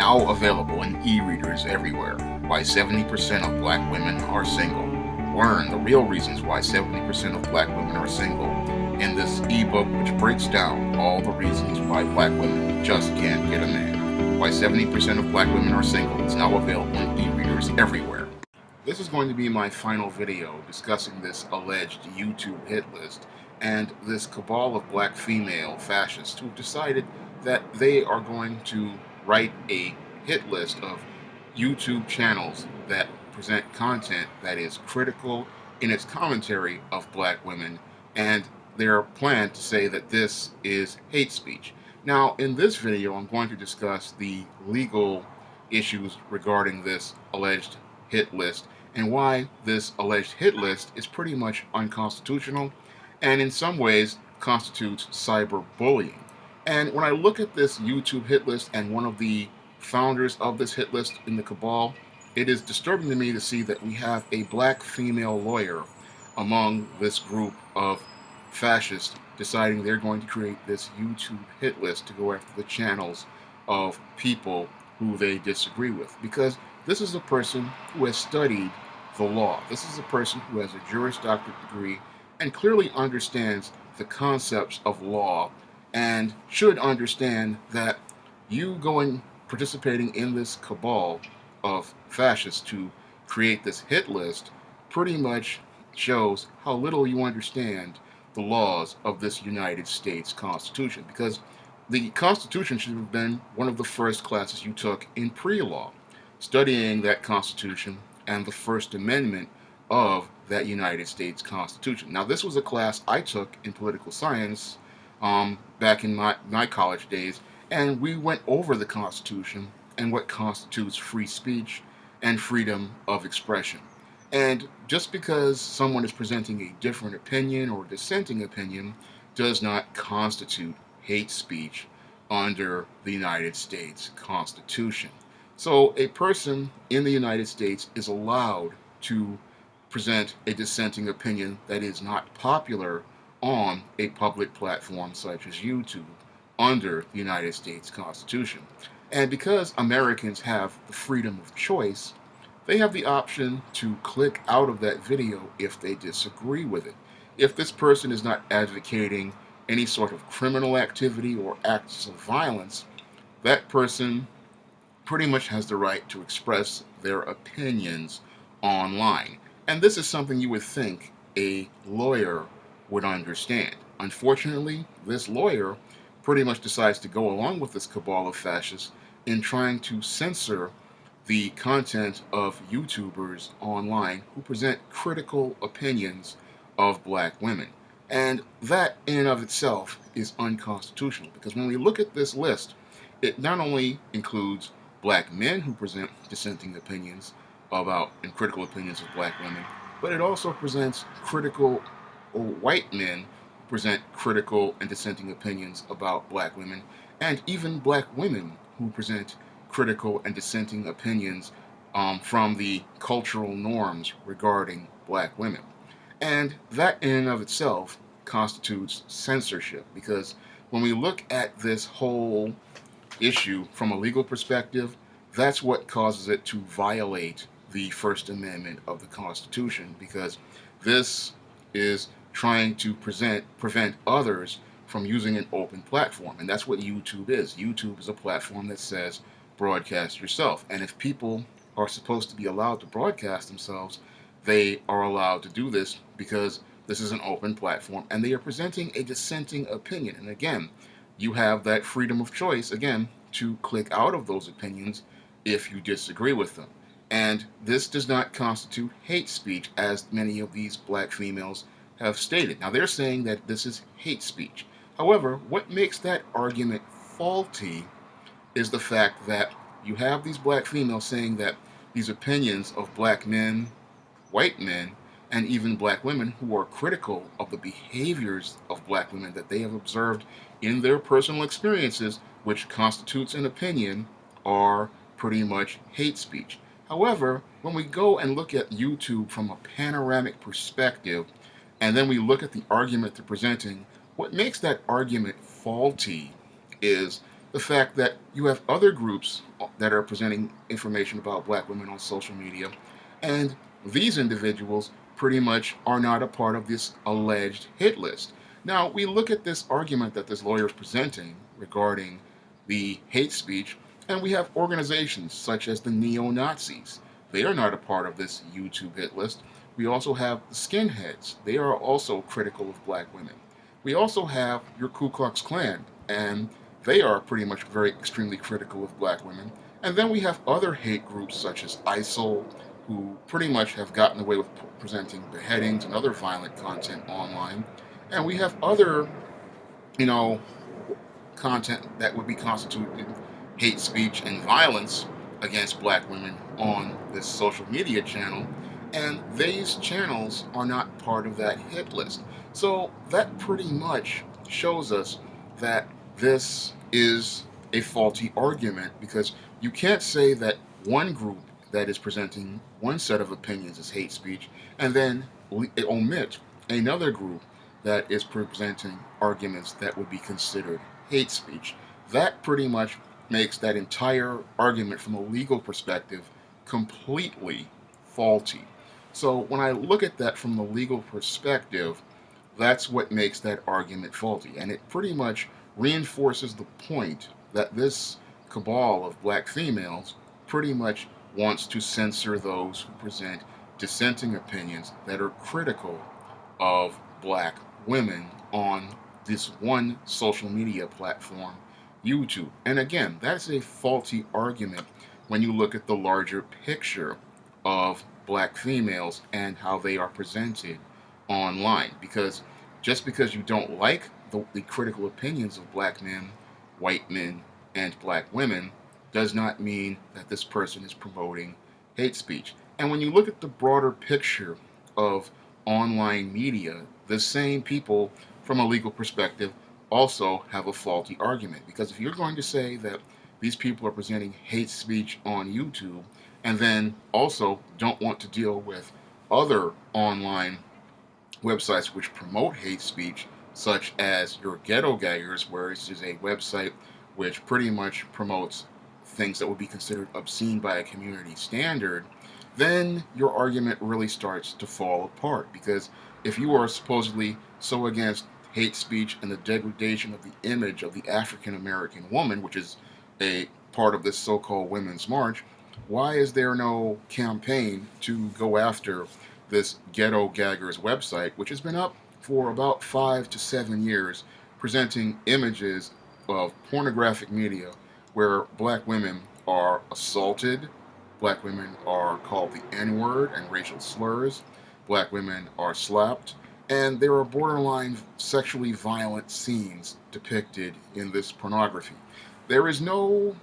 now available in e-readers everywhere. Why 70% of black women are single. Learn the real reasons why 70% of black women are single in this ebook, which breaks down all the reasons why black women just can't get a man. Why 70% of black women are single is now available in e-readers everywhere. This is going to be my final video discussing this alleged YouTube hit list and this cabal of black female fascists who've decided that they are going to write a hit list of YouTube channels that present content that is critical in its commentary of black women, and their plan to say that this is hate speech. Now, in this video, I'm going to discuss the legal issues regarding this alleged hit list and why this alleged hit list is pretty much unconstitutional and in some ways constitutes cyberbullying. And when I look at this YouTube hit list and one of the founders of this hit list in the cabal, it is disturbing to me to see that we have a black female lawyer among this group of fascists deciding they're going to create this YouTube hit list to go after the channels of people who they disagree with. Because this is a person who has studied the law. This is a person who has a Juris Doctorate degree and clearly understands the concepts of law and should understand that you participating in this cabal of fascists to create this hit list pretty much shows how little you understand the laws of this United States Constitution, because the Constitution should have been one of the first classes you took in pre-law, studying that Constitution and the First Amendment of that United States Constitution. Now, this was a class I took in political science back in my college days, and we went over the Constitution and what constitutes free speech and freedom of expression. And just because someone is presenting a different opinion or dissenting opinion does not constitute hate speech under the United States Constitution. So a person in the United States is allowed to present a dissenting opinion that is not popular on a public platform such as YouTube under the United States Constitution. And because Americans have the freedom of choice, they have the option to click out of that video if they disagree with it. If this person is not advocating any sort of criminal activity or acts of violence, that person pretty much has the right to express their opinions online. And this is something you would think a lawyer would understand. Unfortunately, this lawyer pretty much decides to go along with this cabal of fascists in trying to censor the content of YouTubers online who present critical opinions of black women. And that in and of itself is unconstitutional, because when we look at this list, it not only includes black men who present dissenting opinions about and critical opinions of black women, but it also presents critical or white men who present critical and dissenting opinions about black women, and even black women who present critical and dissenting opinions from the cultural norms regarding black women. And that in and of itself constitutes censorship, because when we look at this whole issue from a legal perspective, that's what causes it to violate the First Amendment of the Constitution, because this is trying to prevent others from using an open platform. And that's what YouTube is. YouTube is a platform that says broadcast yourself. And if people are supposed to be allowed to broadcast themselves, they are allowed to do this because this is an open platform and they are presenting a dissenting opinion. And again, you have that freedom of choice, again, to click out of those opinions if you disagree with them. And this does not constitute hate speech, as many of these black females have stated. Now, they're saying that this is hate speech. However, what makes that argument faulty is the fact that you have these black females saying that these opinions of black men, white men, and even black women who are critical of the behaviors of black women that they have observed in their personal experiences, which constitutes an opinion, are pretty much hate speech. However, when we go and look at YouTube from a panoramic perspective, and then we look at the argument they're presenting, what makes that argument faulty is the fact that you have other groups that are presenting information about black women on social media. And these individuals pretty much are not a part of this alleged hit list. Now, we look at this argument that this lawyer is presenting regarding the hate speech, and we have organizations such as the neo Nazis. They are not a part of this YouTube hit list. We also have the skinheads. They are also critical of black women. We also have your Ku Klux Klan, and they are pretty much very extremely critical of black women. And then we have other hate groups such as ISIL, who pretty much have gotten away with presenting beheadings and other violent content online. And we have other, you know, content that would be constituted hate speech and violence against black women on this social media channel, and these channels are not part of that hit list. So that pretty much shows us that this is a faulty argument, because you can't say that one group that is presenting one set of opinions is hate speech and then omit another group that is presenting arguments that would be considered hate speech. That pretty much makes that entire argument from a legal perspective completely faulty. So when I look at that from the legal perspective, that's what makes that argument faulty. And it pretty much reinforces the point that this cabal of black females pretty much wants to censor those who present dissenting opinions that are critical of black women on this one social media platform, YouTube. And again, that's a faulty argument when you look at the larger picture of black females and how they are presented online. Because just because you don't like the critical opinions of black men, white men, and black women does not mean that this person is promoting hate speech. And when you look at the broader picture of online media, the same people, from a legal perspective, also have a faulty argument. Because if you're going to say that these people are presenting hate speech on YouTube and then also don't want to deal with other online websites which promote hate speech, such as your Ghetto Gaggers, where this is a website which pretty much promotes things that would be considered obscene by a community standard, then your argument really starts to fall apart. Because if you are supposedly so against hate speech and the degradation of the image of the African American woman, which is a part of this so-called Women's March, why is there no campaign to go after this Ghetto Gaggers website, which has been up for about 5 to 7 years, presenting images of pornographic media where black women are assaulted, black women are called the N-word and racial slurs, black women are slapped, and there are borderline sexually violent scenes depicted in this pornography. There is no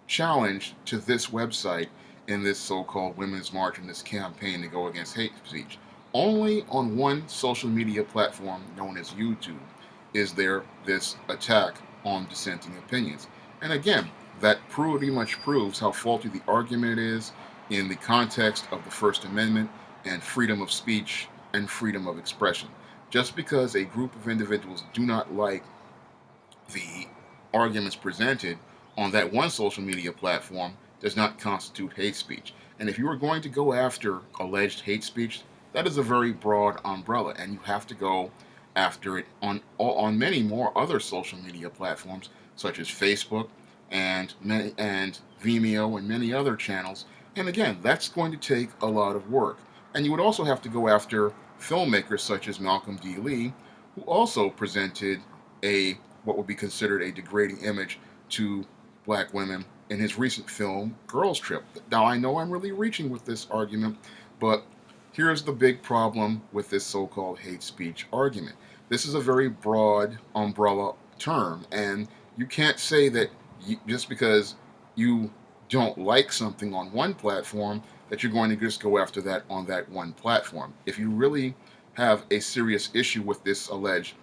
challenge to this website in this so-called Women's March and this campaign to go against hate speech. Only on one social media platform known as YouTube is there this attack on dissenting opinions. And again, that pretty much proves how faulty the argument is in the context of the First Amendment and freedom of speech and freedom of expression. Just because a group of individuals do not like the arguments presented on that one social media platform does not constitute hate speech. And if you are going to go after alleged hate speech, that is a very broad umbrella, and you have to go after it on many more other social media platforms, such as Facebook and Vimeo and many other channels. And again, that's going to take a lot of work. And you would also have to go after filmmakers such as Malcolm D. Lee, who also presented what would be considered a degrading image to black women in his recent film, Girls Trip. Now, I know I'm really reaching with this argument, but here's the big problem with this so-called hate speech argument. This is a very broad umbrella term, and you can't say that just because you don't like something on one platform that you're going to just go after that on that one platform. If you really have a serious issue with this alleged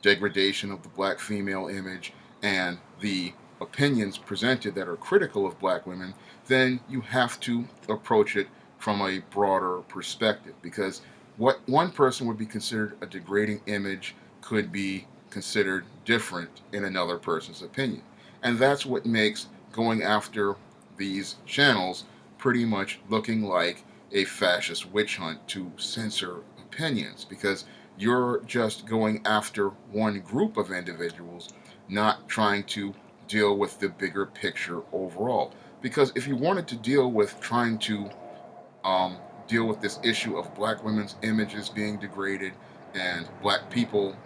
degradation of the black female image and the opinions presented that are critical of black women, then you have to approach it from a broader perspective, because what one person would be considered a degrading image could be considered different in another person's opinion. And that's what makes going after these channels pretty much looking like a fascist witch hunt to censor opinions, because you're just going after one group of individuals, not trying to deal with the bigger picture overall. Because if you wanted to deal with trying to um, deal with this issue of black women's images being degraded and black people,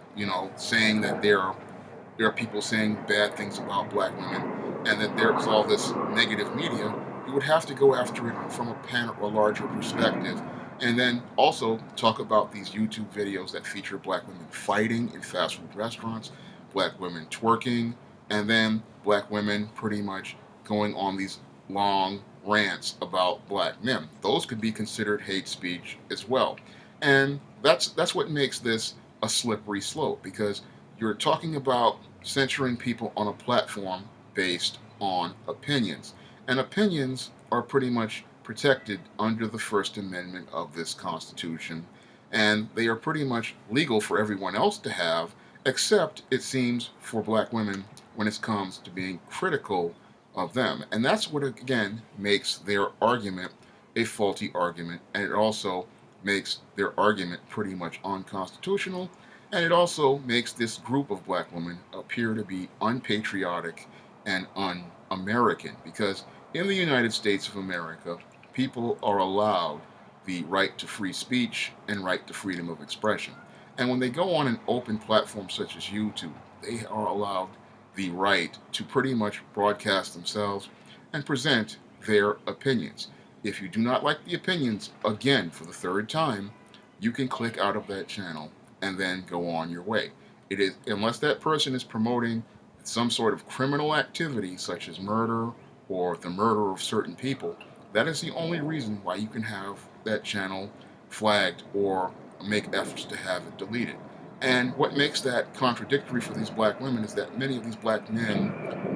saying that there are people saying bad things about black women, and that there's all this negative media, you would have to go after it from a larger perspective. And then also talk about these YouTube videos that feature black women fighting in fast food restaurants, black women twerking, and then black women pretty much going on these long rants about black men. Those could be considered hate speech as well. And that's what makes this a slippery slope, because you're talking about censoring people on a platform based on opinions. And opinions are pretty much protected under the First Amendment of this Constitution. And they are pretty much legal for everyone else to have, except, it seems, for black women when it comes to being critical of them. And that's what, again, makes their argument a faulty argument. And it also makes their argument pretty much unconstitutional, and it also makes this group of black women appear to be unpatriotic and un-American, because in the United States of America, people are allowed the right to free speech and right to freedom of expression. And when they go on an open platform such as YouTube, they are allowed the right to pretty much broadcast themselves and present their opinions. If you do not like the opinions, again, for the third time, you can click out of that channel and then go on your way. It is, unless that person is promoting some sort of criminal activity such as murder or the murder of certain people, that is the only reason why you can have that channel flagged or make efforts to have it deleted. And what makes that contradictory for these black women is that many of these black men,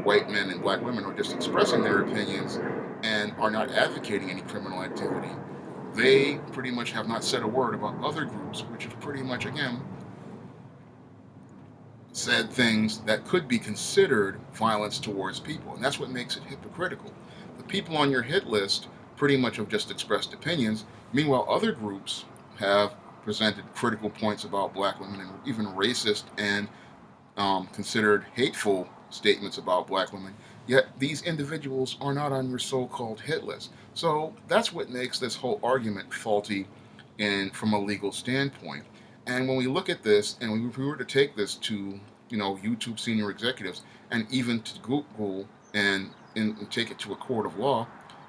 white men and black women, are just expressing their opinions and are not advocating any criminal activity. They pretty much have not said a word about other groups which have pretty much, again, said things that could be considered violence towards people. And that's what makes it hypocritical. The people on your hit list pretty much have just expressed opinions. Meanwhile, other groups have presented critical points about black women and even racist and considered hateful statements about black women. Yet these individuals are not on your so-called hit list. So that's what makes this whole argument faulty from a legal standpoint. And when we look at this, and if we were to take this to, YouTube senior executives, and even to Google and take it to a court of law,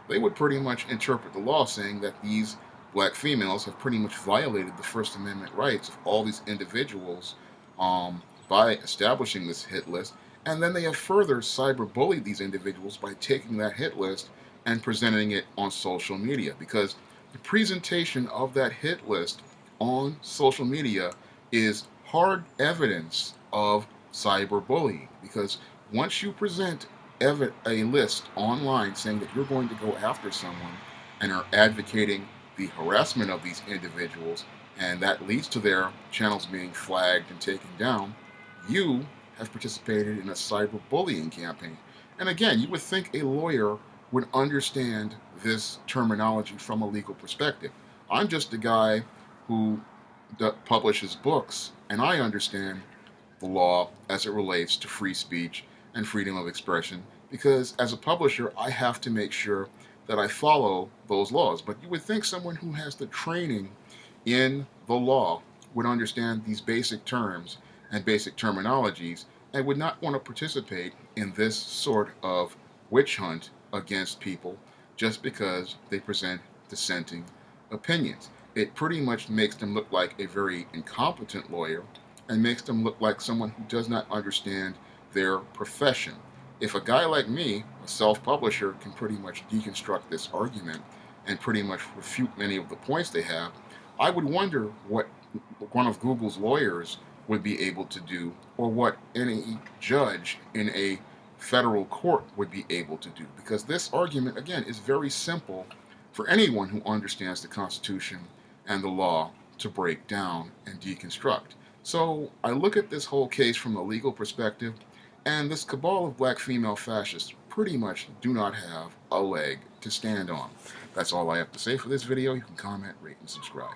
they would pretty much interpret the law saying that these black females have pretty much violated the First Amendment rights of all these individuals by establishing this hit list. And then they have further cyberbullied these individuals by taking that hit list and presenting it on social media, because the presentation of that hit list on social media is hard evidence of cyberbullying. Because once you present a list online saying that you're going to go after someone and are advocating the harassment of these individuals, and that leads to their channels being flagged and taken down, you have participated in a cyberbullying campaign. And again, you would think a lawyer would understand this terminology from a legal perspective. I'm just a guy who publishes books, and I understand the law as it relates to free speech and freedom of expression, because as a publisher, I have to make sure that I follow those laws. But you would think someone who has the training in the law would understand these basic terms and basic terminologies, and would not want to participate in this sort of witch hunt against people just because they present dissenting opinions. It pretty much makes them look like a very incompetent lawyer, and makes them look like someone who does not understand their profession. If a guy like me, a self-publisher, can pretty much deconstruct this argument and pretty much refute many of the points they have, I would wonder what one of Google's lawyers would be able to do, or what any judge in a federal court would be able to do. Because this argument, again, is very simple for anyone who understands the Constitution and the law to break down and deconstruct. So I look at this whole case from a legal perspective, and this cabal of black female fascists pretty much do not have a leg to stand on. That's all I have to say for this video. You can comment, rate, and subscribe.